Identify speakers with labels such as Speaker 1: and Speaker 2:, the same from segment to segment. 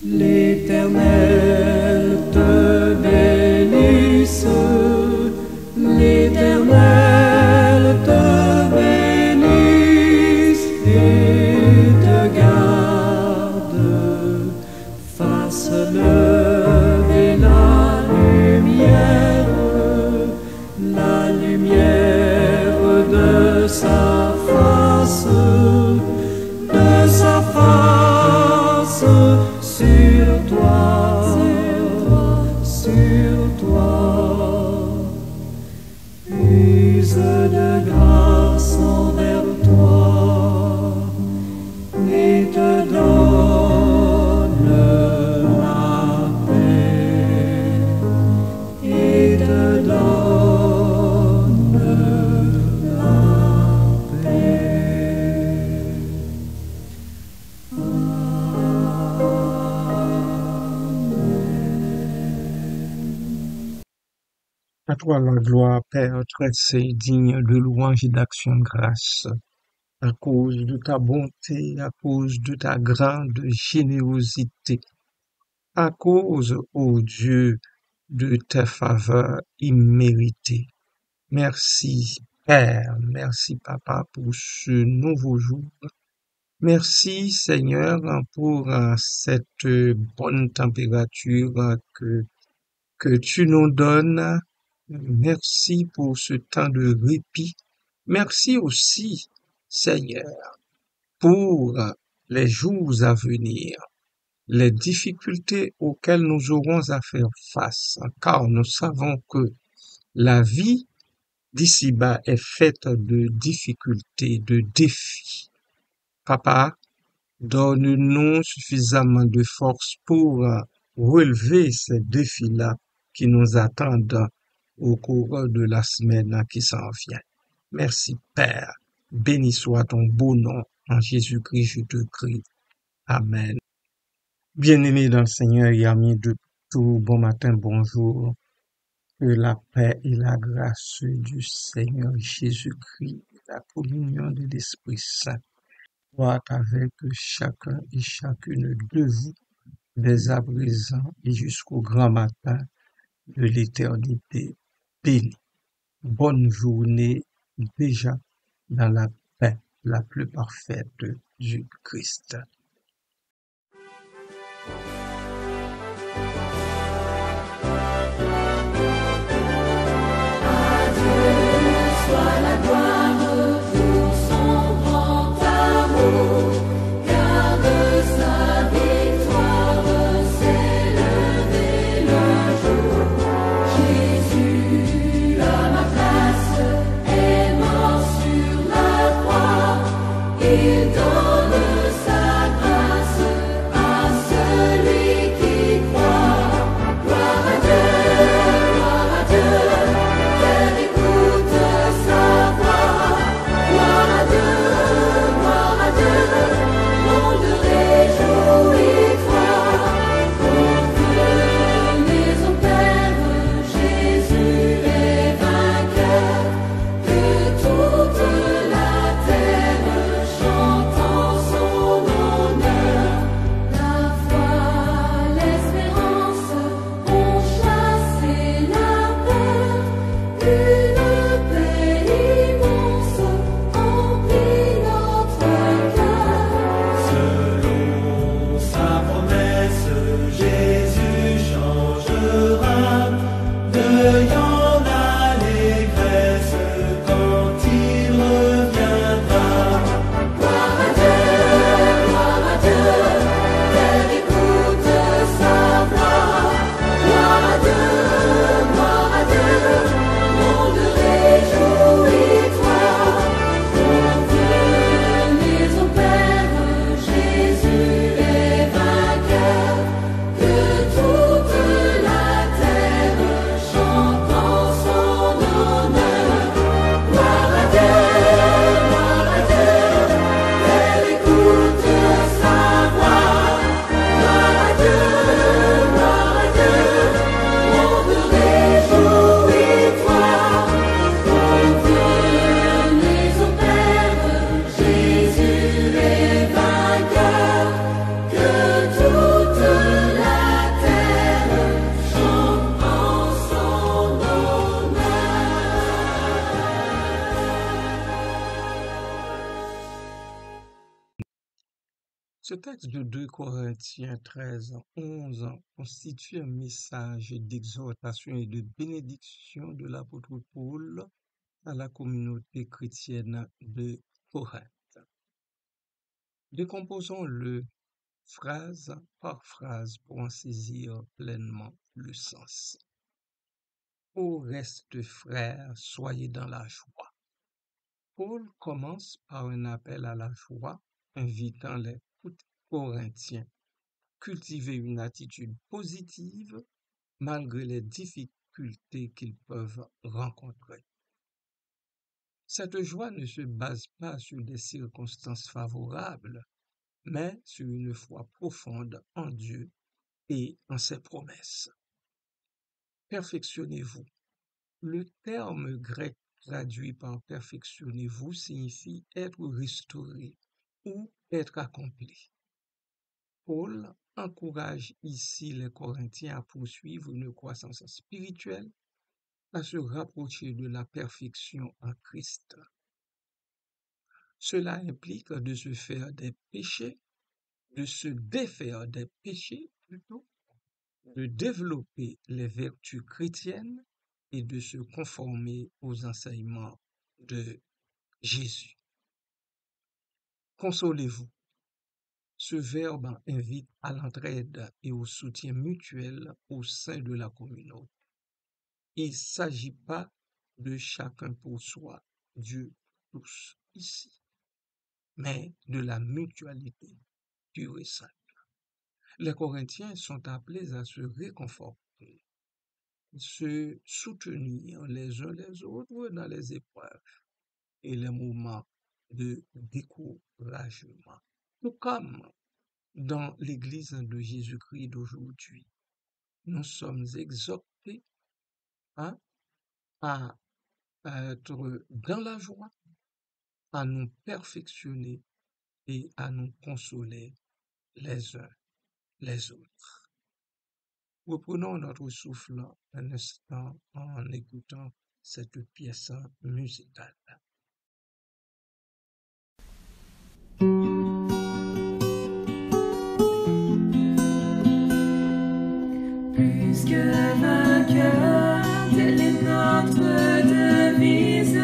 Speaker 1: L'Éternel te bénisse, l'Éternel te bénisse et te garde, fasse lever la lumière de sa face sur toi, use de grâce envers toi et te donne la paix, et te donne la paix.
Speaker 2: À toi la gloire, Père très saint, digne de louange et d'action de grâce. À cause de ta bonté, à cause de ta grande générosité, à cause, ô Dieu, de tes faveurs imméritées. Merci, Père, merci, Papa, pour ce nouveau jour. Merci, Seigneur, pour cette bonne température que tu nous donnes. Merci pour ce temps de répit. Merci aussi, Seigneur, pour les jours à venir, les difficultés auxquelles nous aurons à faire face, car nous savons que la vie d'ici-bas est faite de difficultés, de défis. Papa, donne-nous suffisamment de force pour relever ces défis-là qui nous attendent au cours de la semaine qui s'en vient. Merci, Père. Béni soit ton beau nom. En Jésus-Christ, je te prie. Amen. Bien-aimés dans le Seigneur et amis de tout, bon matin, bonjour. Que la paix et la grâce du Seigneur Jésus-Christ, la communion de l'Esprit Saint, soit avec chacun et chacune de vous, dès à présent et jusqu'au grand matin de l'éternité bénie. Bonne journée déjà dans la paix la plus parfaite du Christ.
Speaker 3: Soit la gloire pour son grand amour, car de sa victoire s'est levé le jour. Jésus à ma place est mort sur la croix, il donne sa
Speaker 2: texte de 2 Corinthiens 13, 11 constitue un message d'exhortation et de bénédiction de l'apôtre Paul à la communauté chrétienne de Corinthe. Décomposons-le phrase par phrase pour en saisir pleinement le sens. Au reste, frères, soyez dans la joie. Paul commence par un appel à la joie, invitant les Corinthiens à cultiver une attitude positive malgré les difficultés qu'ils peuvent rencontrer. Cette joie ne se base pas sur des circonstances favorables, mais sur une foi profonde en Dieu et en ses promesses. Perfectionnez-vous. Le terme grec traduit par perfectionnez-vous signifie être restauré ou être accompli. Paul encourage ici les Corinthiens à poursuivre une croissance spirituelle, à se rapprocher de la perfection en Christ. Cela implique de se faire des péchés, de se défaire des péchés plutôt, de développer les vertus chrétiennes et de se conformer aux enseignements de Jésus. Consolez-vous. Ce verbe invite à l'entraide et au soutien mutuel au sein de la communauté. Il ne s'agit pas de chacun pour soi, Dieu pour tous ici, mais de la mutualité pure et simple. Les Corinthiens sont appelés à se réconforter, se soutenir les uns les autres dans les épreuves et les moments de découragement. Tout comme dans l'Église de Jésus-Christ d'aujourd'hui, nous sommes exhortés à être dans la joie, à nous perfectionner et à nous consoler les uns les autres. Reprenons notre souffle un instant en écoutant cette pièce musicale.
Speaker 3: Plus que vainqueur, telle est notre devise.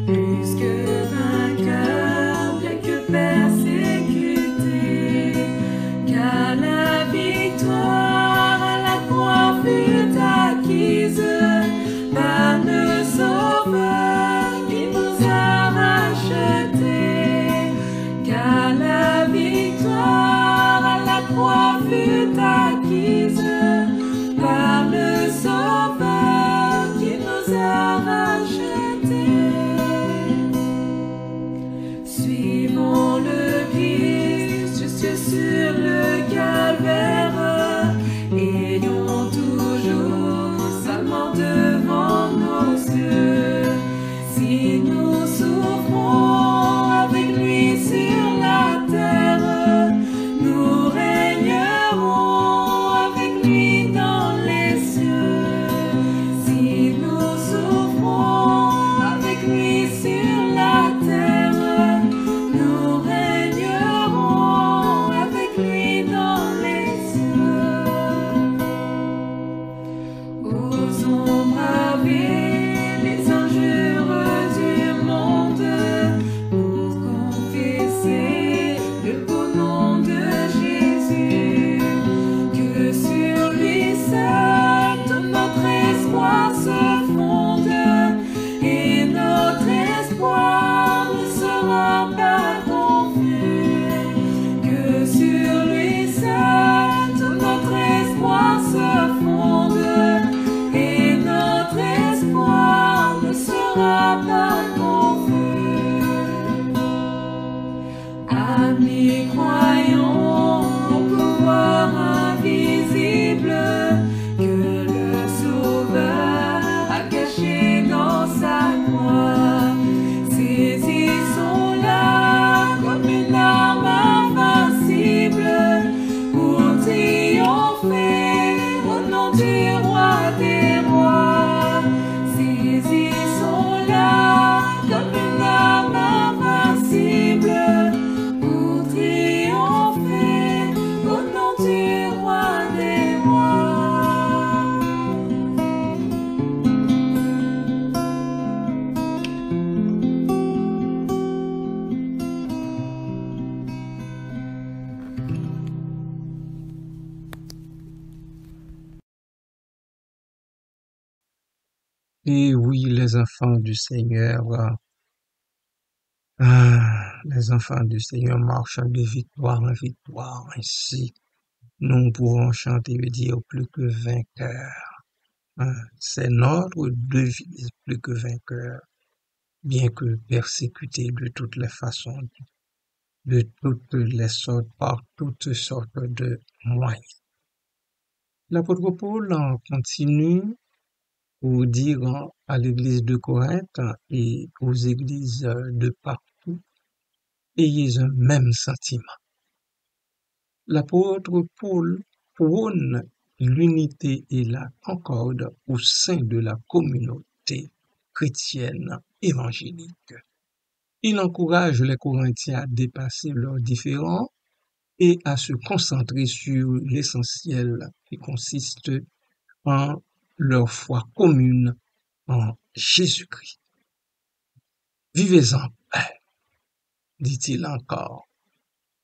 Speaker 3: Plus que vainqueur, bien que persécuté, car la victoire à la croix fut acquise par le Sauveur qui nous a rachetés. Car la victoire à la croix fut acquise par le Sauveur qui nous a rachetés. Suivons le Christ jusque sur le calvaire, ayons toujours sa mort devant nos yeux. Si nous souffrons avec lui sur la terre, nous régnerons avec lui dans les cieux. Si nous souffrons avec lui sur la terre, nous régnerons avec lui dans les cieux. Osons braver les injures du monde pour confesser le beau nom de Jésus. Que sur lui seul tout notre espoir se fonde, et notre espoir ne sera pas confus. Que sur lui seul tout notre espoir se fonde, et notre espoir ne sera pas confus. Amis, croyons au pouvoir invisible que le Sauveur a caché dans sa croix. Saisissons-la comme une arme invincible pour triompher au nom du Roi des rois. Saisissons-la comme une arme invincible pour triompher
Speaker 2: Et oui, les enfants du Seigneur, les enfants du Seigneur marchent de victoire en victoire. Ainsi, nous pouvons chanter et dire plus que vainqueur. C'est notre devise, plus que vainqueur, bien que persécuté de toutes les façons, de toutes les sortes, par toutes sortes de moyens. L'apôtre Paul en continue pour dire à l'église de Corinthe et aux églises de partout, ayez un même sentiment. L'apôtre Paul prône l'unité et la concorde au sein de la communauté chrétienne évangélique. Il encourage les Corinthiens à dépasser leurs différends et à se concentrer sur l'essentiel qui consiste en leur foi commune en Jésus-Christ. Vivez en paix, dit-il encore.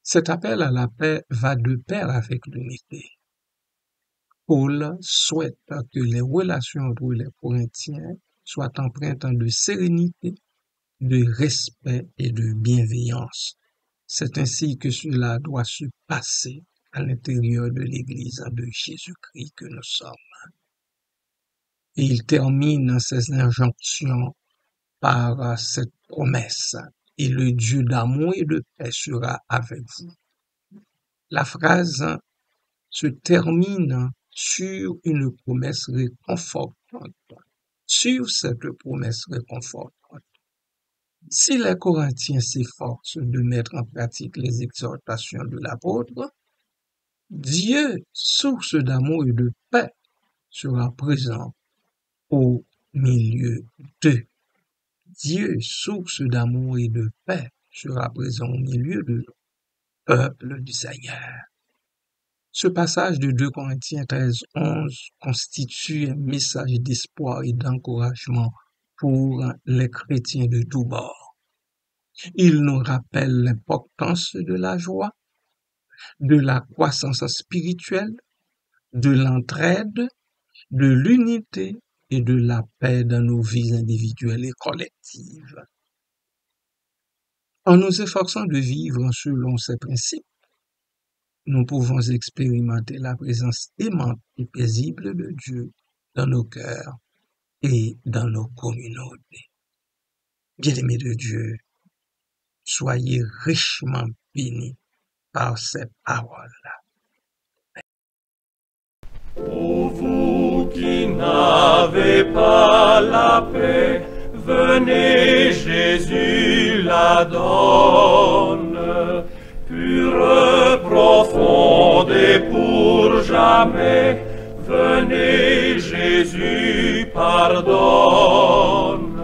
Speaker 2: Cet appel à la paix va de pair avec l'unité. Paul souhaite que les relations entre les Corinthiens soient empreintes de sérénité, de respect et de bienveillance. C'est ainsi que cela doit se passer à l'intérieur de l'Église de Jésus-Christ que nous sommes. Et il termine ses injonctions par cette promesse. Et le Dieu d'amour et de paix sera avec vous. La phrase se termine sur une promesse réconfortante. Sur cette promesse réconfortante. Si les Corinthiens s'efforcent de mettre en pratique les exhortations de l'apôtre, Dieu, source d'amour et de paix, sera présent au milieu d'eux. Dieu, source d'amour et de paix, sera présent au milieu de peuple du Seigneur. Ce passage de 2 Corinthiens 13:11 constitue un message d'espoir et d'encouragement pour les chrétiens de tous bords. Il nous rappelle l'importance de la joie, de la croissance spirituelle, de l'entraide, de l'unité et de la paix dans nos vies individuelles et collectives. En nous efforçant de vivre selon ces principes, nous pouvons expérimenter la présence aimante et paisible de Dieu dans nos cœurs et dans nos communautés. Bien-aimés de Dieu, soyez richement bénis par ces paroles-là.
Speaker 1: Ô vous qui n'avez pas la paix, venez, Jésus la donne, pure, profonde et pour jamais. Venez, Jésus pardonne.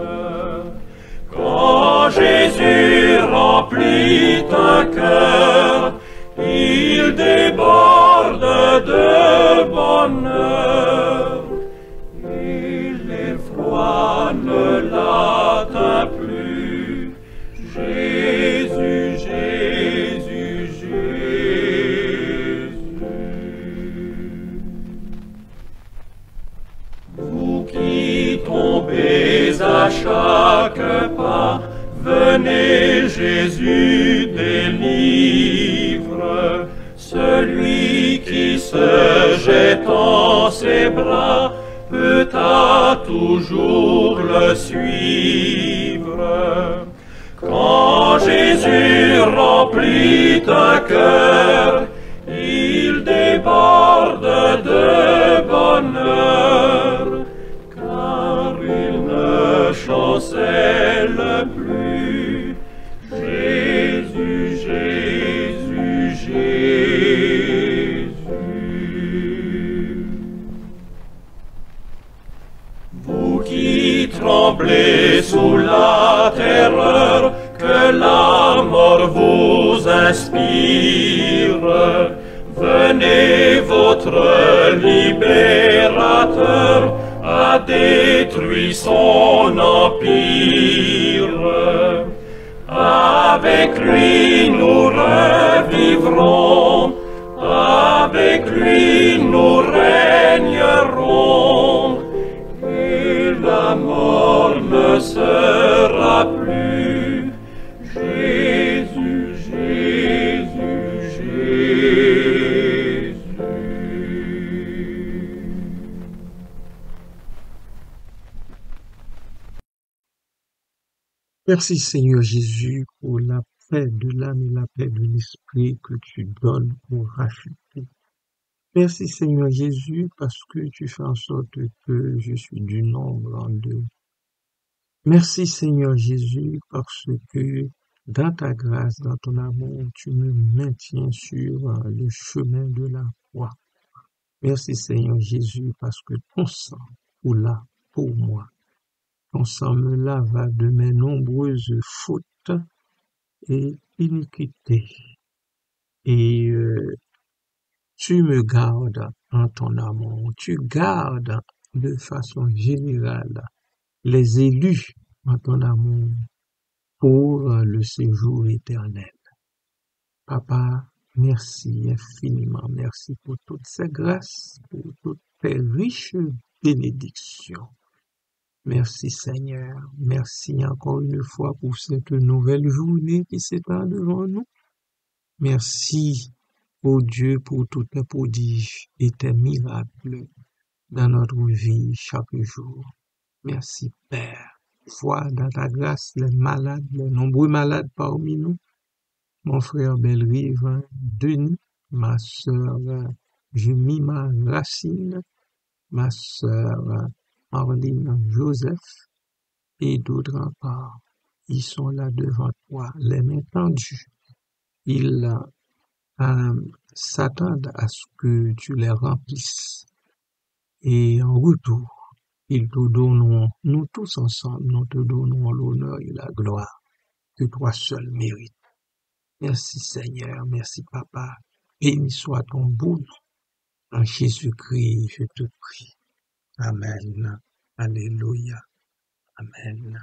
Speaker 1: Quand Jésus remplit un cœur, il déborde de bonheur. Et l'effroi ne l'atteint plus. Jésus, Jésus, Jésus. Vous qui tombez à chaque pas, venez, Jésus délivre. Celui qui se jette en ses bras peut à toujours le suivre. Quand Jésus remplit un cœur, il déborde de bonheur, car il ne chancelle plus. Jésus, Jésus, Jésus. Vous qui tremblez sous la terreur que la mort vous inspire, venez, votre libérateur a détruit son empire. Avec lui nous revivrons, avec lui nous régnerons, et la mort
Speaker 2: Merci Seigneur Jésus pour la paix de l'âme et la paix de l'esprit que tu donnes pour racheter. Merci Seigneur Jésus parce que tu fais en sorte que je suis du nombre en deux. Merci Seigneur Jésus parce que dans ta grâce, dans ton amour, tu me maintiens sur le chemin de la croix. Merci Seigneur Jésus parce que ton sang est là pour moi. Ton sang me lava de mes nombreuses fautes et iniquités. Et tu me gardes en ton amour. Tu gardes de façon générale les élus en ton amour pour le séjour éternel. Papa, merci infiniment. Merci pour toutes ces grâces, pour toutes tes riches bénédictions. Merci Seigneur. Merci encore une fois pour cette nouvelle journée qui s'étend devant nous. Merci, ô Dieu, pour tous tes prodiges et tes miracles dans notre vie chaque jour. Merci Père. Vois dans ta grâce les malades, les nombreux malades parmi nous. Mon frère Belrive, Denis, ma sœur Jemima Racine, ma sœur Marlene Joseph et d'autres encore. Ils sont là devant toi, les mains tendues. Ils s'attendent à ce que tu les remplisses. Et en retour, ils te donneront, nous tous ensemble, nous te donnons l'honneur et la gloire que toi seul mérites. Merci Seigneur, merci Papa. Béni soit ton beau nom. En Jésus-Christ, je te prie. Amen. Alléluia. Amen.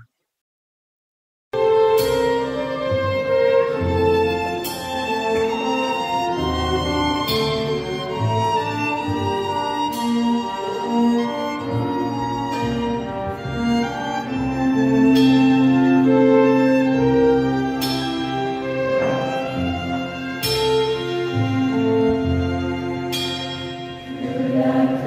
Speaker 3: La